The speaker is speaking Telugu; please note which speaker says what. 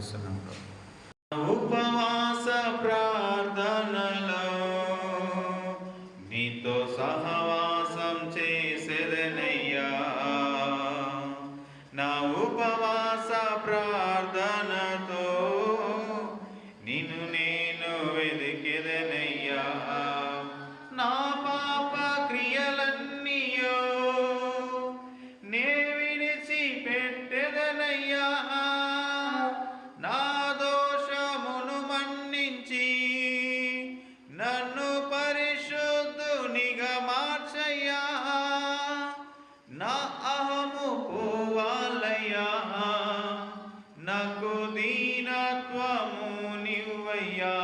Speaker 1: ప్రార్థిస్తున్నాం. ఉపవాస ప్రార్థనలో నీతో సహవాసం చేసేదనయ్యా. నా ఉపవాస ప్రార్థనతో నిన్ను నేను వెదికెదనయ్యా. నా పాప క్రియలన్నీయో నే విడిచి పెట్టెదనయ్యా. నా దోషమును మన్నించి నన్ను పరిశుద్ధునిగా మార్చయ్యా. నా అహము పోవాలయ్యా, నాకు దీనత్వము నివ్వయ్యా.